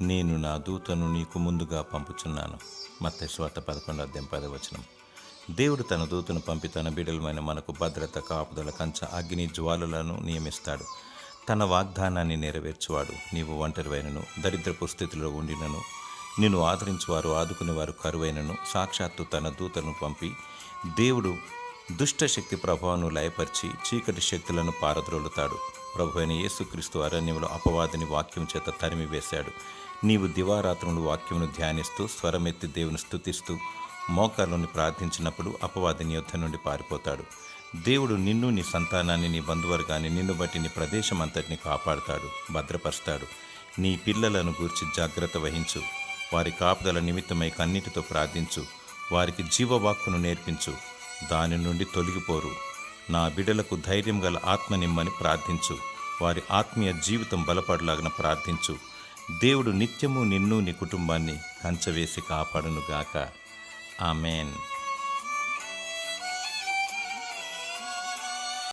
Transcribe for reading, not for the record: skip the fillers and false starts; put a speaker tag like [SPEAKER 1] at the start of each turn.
[SPEAKER 1] నేను నా దూతను నీకు ముందుగా పంపుచున్నాను. మత్తయి సువార్త 11:10. దేవుడు తన దూతను పంపి తన బిడ్డలమైన మనకు భద్రత, కాపుదల, కంచ, అగ్ని జ్వాలలను నియమిస్తాడు. తన వాగ్దానాన్ని నెరవేర్చువాడు. నీవు ఒంటరివైనను, దరిద్రపు స్థితిలో ఉండినను, నిన్ను ఆదరించువారు, ఆదుకునేవారు కరువైనను, సాక్షాత్తు తన దూతను పంపి దేవుడు దుష్ట శక్తి ప్రభావాన్ని లయపరిచి చీకటి శక్తులను పారద్రోలుతాడు. ప్రభువైన యేసుక్రీస్తు అరణ్యంలో అపవాదిని వాక్యం చేత తరిమి వేశాడు. నీవు దివారాత్రములు వాక్యమును ధ్యానిస్తూ స్వరమెత్తి దేవుని స్తుతిస్తూ మోకాళ్ళని ప్రార్థించినప్పుడు అపవాదిని యుద్ధ నుండి పారిపోతాడు. దేవుడు నిన్ను, నీ సంతానాన్ని, నీ బంధువర్గాన్ని, నిన్ను బట్టి నీ ప్రదేశం అంతటిని కాపాడుతాడు, భద్రపరుస్తాడు. నీ పిల్లలను గూర్చి జాగ్రత్త వహించు. వారి కాపుదల నిమిత్తమై కన్నీటితో ప్రార్థించు. వారికి జీవవాక్కును నేర్పించు, దాని నుండి తొలగిపోరు. నా బిడ్డలకు ధైర్యం గల ఆత్మ నిమ్మని ప్రార్థించు. వారి ఆత్మీయ జీవితం బలపడలాగిన ప్రార్థించు. దేవుడు నిత్యము నిన్ను, నీ కుటుంబాన్ని కంచవేసి కాపాడునుగాక. ఆమెన్.